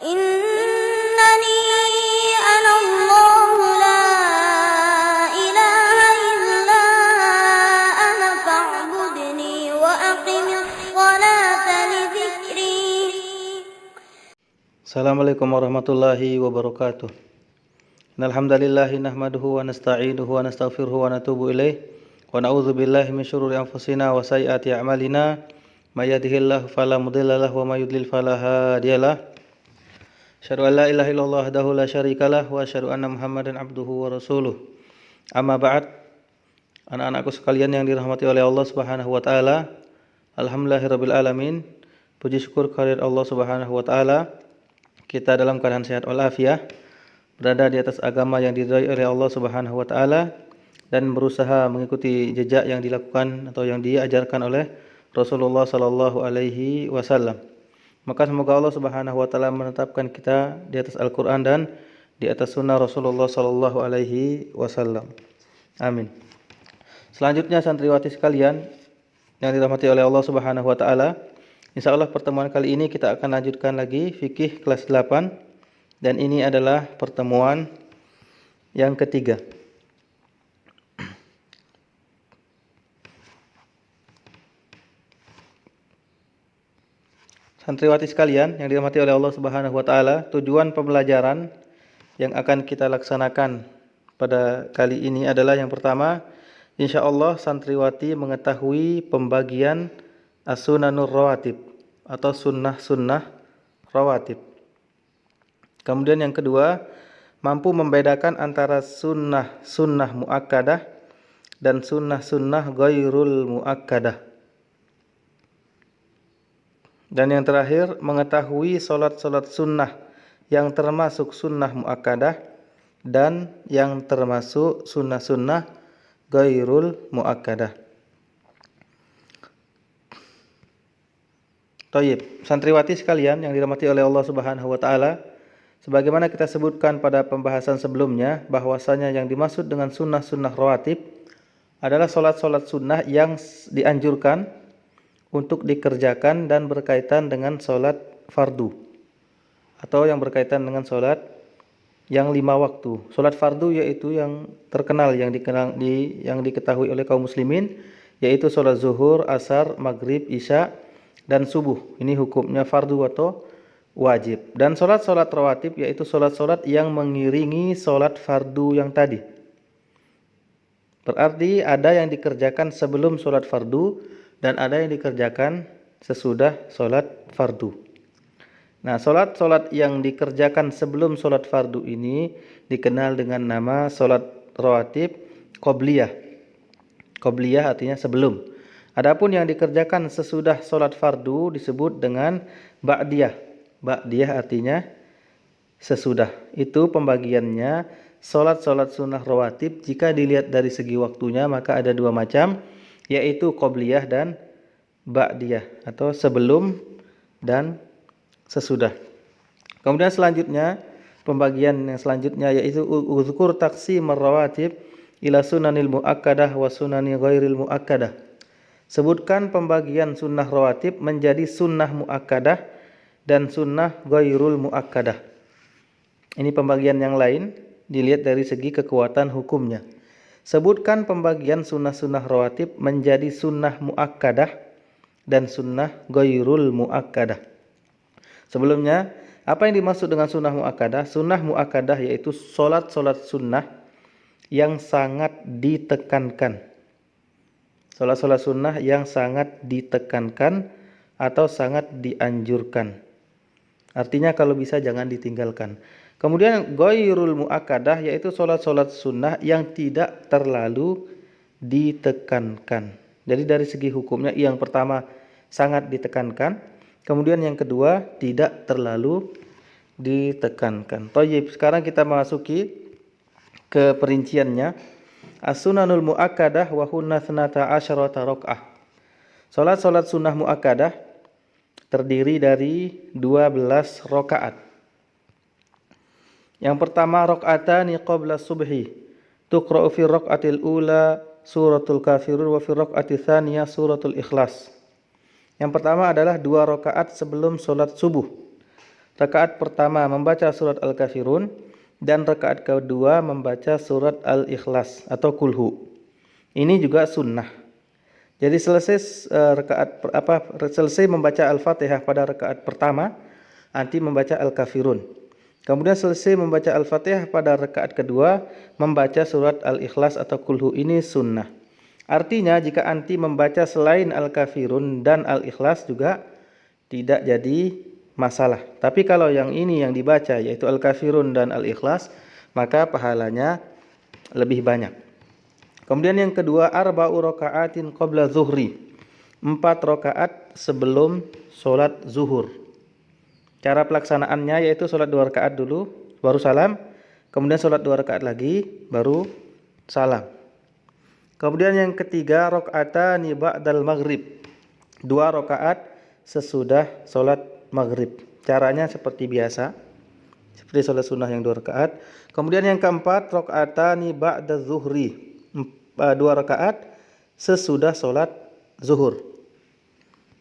إنني أنا الله لا إله إلا أنا فاعبدني وأقم الصلاة لذكري. Assalamualaikum warahmatullahi wabarakatuh. Innalhamdalillahi nahmaduhu wa nasta'inuhu wa nastaghfiruhu wa natubu ilaih wa na'udzu billahi min syururi anfusina wa sayyiati a'malina may yahdihillahu fala mudilla lahu wa may yudlil fala hadiyalah. Asyhadu an la ilaha illallah wahdahu la syarikalah wa asyhadu anna Muhammadan abduhu wa rasuluh. Amma ba'd. Anak-anakku sekalian yang dirahmati oleh Allah Subhanahu wa taala, alhamdulillahirabbil alamin. Puji syukur kehadirat Allah Subhanahu wa taala. Kita dalam keadaan sehat walafiat, berada di atas agama yang diridhai oleh Allah Subhanahu wa taala dan berusaha mengikuti jejak yang dilakukan atau yang diajarkan oleh Rasulullah sallallahu alaihi wasallam. Maka semoga Allah Subhanahu wa taala menetapkan kita di atas Al-Qur'an dan di atas sunnah Rasulullah sallallahu alaihi wasallam. Amin. Selanjutnya santriwati sekalian yang dirahmati oleh Allah Subhanahu wa taala, insyaallah pertemuan kali ini kita akan lanjutkan lagi fikih kelas 8 dan ini adalah pertemuan yang ketiga. Santriwati sekalian yang dirahmati oleh Allah Subhanahu wa taala, tujuan pembelajaran yang akan kita laksanakan pada kali ini adalah yang pertama, insyaallah santriwati mengetahui pembagian as-sunanur rawatib atau sunnah-sunnah rawatib. Kemudian yang kedua, mampu membedakan antara sunnah-sunnah muakkadah dan sunnah-sunnah ghairul muakkadah. Dan yang terakhir, mengetahui salat-salat sunnah yang termasuk sunnah muakkadah dan yang termasuk sunnah-sunnah ghairul muakkadah. Tayyib, santriwati sekalian yang dirahmati oleh Allah Subhanahu wa taala, sebagaimana kita sebutkan pada pembahasan sebelumnya bahwasanya yang dimaksud dengan sunnah-sunnah rawatib adalah salat-salat sunnah yang dianjurkan untuk dikerjakan dan berkaitan dengan salat fardu atau yang berkaitan dengan salat yang 5 waktu. Salat fardu yaitu yang terkenal yang diketahui oleh kaum muslimin, yaitu salat zuhur, asar, maghrib, isya dan subuh. Ini hukumnya fardu atau wajib. Dan salat-salat rawatib yaitu salat-salat yang mengiringi salat fardu yang tadi. Berarti ada yang dikerjakan sebelum salat fardu dan ada yang dikerjakan sesudah salat fardu. Nah, salat-salat yang dikerjakan sebelum salat fardu ini dikenal dengan nama salat rawatib qobliyah. Qobliyah artinya sebelum. Adapun yang dikerjakan sesudah salat fardu disebut dengan ba'diyah. Ba'diyah artinya sesudah. Itu pembagiannya salat-salat sunnah rawatib jika dilihat dari segi waktunya maka ada 2 macam, yaitu qobliyah dan ba'diyah atau sebelum dan sesudah. Kemudian selanjutnya, pembagian yang selanjutnya yaitu uzkur taqsimar rawatib ila sunanil muakkadah wa sunani ghairil muakkadah. Sebutkan pembagian sunnah rawatib menjadi sunnah muakkadah dan sunnah ghairul muakkadah. Ini pembagian yang lain dilihat dari segi kekuatan hukumnya. Sebutkan pembagian sunnah-sunnah rawatib menjadi sunnah muakkadah dan sunnah ghairul muakkadah. Sebelumnya, apa yang dimaksud dengan sunnah muakkadah? Sunnah muakkadah yaitu salat-salat sunnah yang sangat ditekankan. Salat-salat sunnah yang sangat ditekankan atau sangat dianjurkan. Artinya kalau bisa jangan ditinggalkan. Kemudian ghairul muakkadah yaitu salat-salat sunnah yang tidak terlalu ditekankan. Jadi dari segi hukumnya yang pertama sangat ditekankan, kemudian yang kedua tidak terlalu ditekankan. Thayyib, sekarang kita masuki ke perinciannya. As-sunanul muakkadah wa hunna 12 rakaah. Salat-salat sunnah muakkadah terdiri dari 12 rakaat. Yang pertama, rakaatani qabla subhi. Tuqra'u fi rakaatil ula suratul kafirun wa fi rakaati tsaniyah suratul ikhlas. Yang pertama adalah 2 rakaat sebelum salat subuh. Rakaat pertama membaca surat Al-Kafirun dan rakaat kedua membaca surat Al-Ikhlas atau Kulhu. Ini juga sunnah. Jadi selesai membaca Al-Fatihah pada rakaat pertama, nanti membaca Al-Kafirun. Kemudian selesai membaca Al-Fatihah pada rakaat kedua, membaca surat Al-Ikhlas atau Kulhu. Ini sunnah. Artinya jika anti membaca selain Al-Kafirun dan Al-Ikhlas juga tidak jadi masalah. Tapi kalau yang ini yang dibaca yaitu Al-Kafirun dan Al-Ikhlas, maka pahalanya lebih banyak. Kemudian yang kedua, arba'u raka'atin qabla zuhri. 4 rakaat sebelum sholat zuhur. Cara pelaksanaannya yaitu sholat 2 rakaat dulu, baru salam. Kemudian sholat 2 rakaat lagi, baru salam. Kemudian yang ketiga, raka'atani ba'dal maghrib. 2 rakaat sesudah sholat maghrib. Caranya seperti biasa, seperti sholat sunnah yang 2 rakaat. Kemudian yang keempat, raka'atani ba'da zuhri. 2 rakaat sesudah sholat zuhur.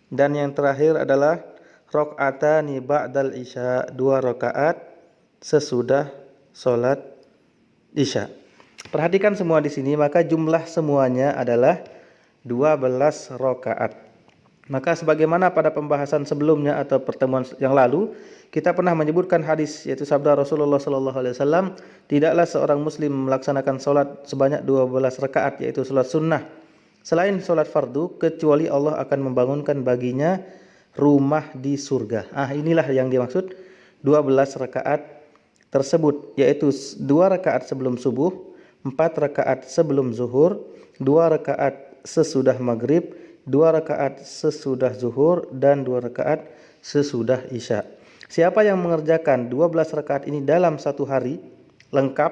Dan yang terakhir adalah raka'atani ba'dal isya, 2 rakaat sesudah sholat isya. Perhatikan semua di sini, maka jumlah semuanya adalah 12 rakaat. Maka sebagaimana pada pembahasan sebelumnya atau pertemuan yang lalu, kita pernah menyebutkan hadis yaitu sabda Rasulullah SAW, tidaklah seorang muslim melaksanakan sholat sebanyak 12 rakaat yaitu sholat sunnah selain sholat fardu, kecuali Allah akan membangunkan baginya rumah di surga. Inilah yang dimaksud 12 rakaat tersebut, yaitu 2 rakaat sebelum subuh, 4 rakaat sebelum zuhur, 2 rakaat sesudah maghrib, 2 rakaat sesudah zuhur, dan 2 rakaat sesudah isya. Siapa yang mengerjakan 12 rakaat ini dalam satu hari lengkap,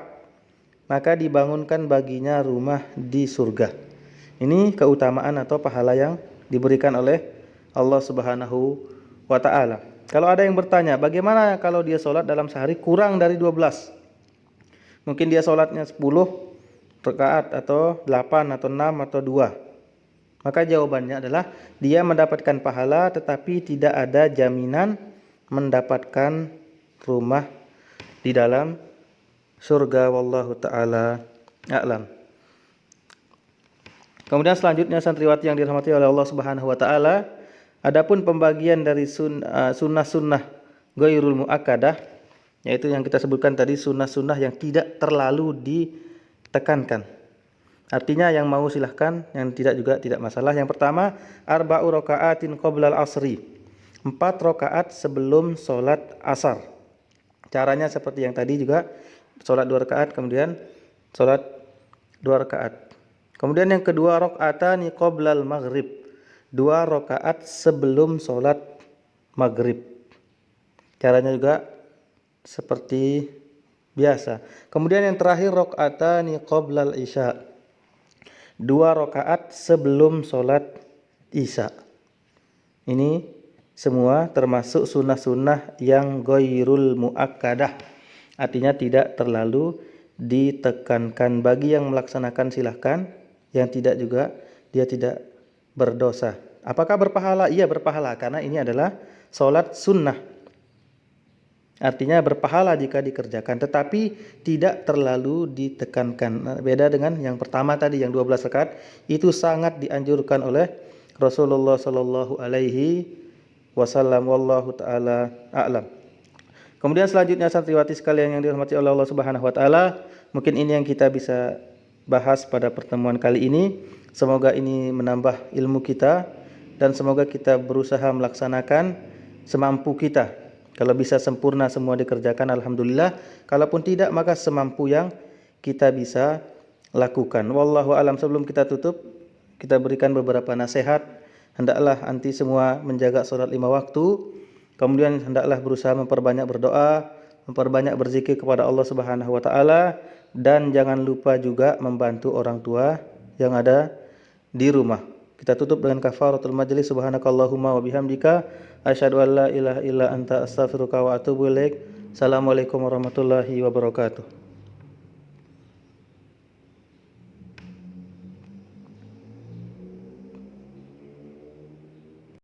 maka dibangunkan baginya rumah di surga. Ini keutamaan atau pahala yang diberikan oleh Allah Subhanahu wa ta'ala. Kalau ada yang bertanya, bagaimana kalau dia sholat dalam sehari kurang dari 12? Mungkin dia sholatnya 10 rakaat atau 8 atau 6 atau 2. Maka jawabannya adalah dia mendapatkan pahala tetapi tidak ada jaminan mendapatkan rumah di dalam surga. Wallahu ta'ala a'lam. Kemudian selanjutnya santriwati yang dirahmati oleh Allah Subhanahu wa ta'ala, adapun pembagian dari sunnah-sunnah ghairul muakkadah, yaitu yang kita sebutkan tadi sunnah-sunnah yang tidak terlalu ditekankan. Artinya yang mau silahkan, yang tidak juga tidak masalah. Yang pertama, arba'u raka'atin qoblal asri. 4 rakaat sebelum sholat asar. Caranya seperti yang tadi juga, sholat 2 rakaat kemudian sholat 2 rakaat. Kemudian yang kedua, raka'atani qoblal maghrib. 2 rakaat sebelum sholat maghrib. Caranya juga seperti biasa. Kemudian yang terakhir, raka'atani qoblal isya. 2 rakaat sebelum sholat isya. Ini semua termasuk sunnah-sunnah yang ghairul muakkadah. Artinya tidak terlalu ditekankan. Bagi yang melaksanakan silahkan, yang tidak juga dia tidak berdosa. Apakah berpahala? Iya berpahala, karena ini adalah sholat sunnah. Artinya berpahala jika dikerjakan, tetapi tidak terlalu ditekankan. Beda dengan yang pertama tadi, yang 12 rakaat, itu sangat dianjurkan oleh Rasulullah sallallahu alaihi wasallam. Wallahu ta'ala a'lam. Kemudian selanjutnya santriwati sekalian yang dirahmati oleh Allah Subhanahu wa ta'ala, mungkin ini yang kita bisa bahas pada pertemuan kali ini. Semoga ini menambah ilmu kita dan semoga kita berusaha melaksanakan semampu kita. Kalau bisa sempurna semua dikerjakan, alhamdulillah. Kalaupun tidak, maka semampu yang kita bisa lakukan. Wallahu a'lam. Sebelum kita tutup, kita berikan beberapa nasihat. Hendaklah anti semua menjaga sholat 5 waktu. Kemudian hendaklah berusaha memperbanyak berdoa, memperbanyak berzikir kepada Allah Subhanahu wa ta'ala, dan jangan lupa juga membantu orang tua yang ada di rumah. Kita tutup dengan kafaratul majlis. Subhanakallahumma wa bihamdika asyhadu an la ilaha illa anta astaghfiruka wa atubu ilaik. Assalamualaikum warahmatullahi wabarakatuh.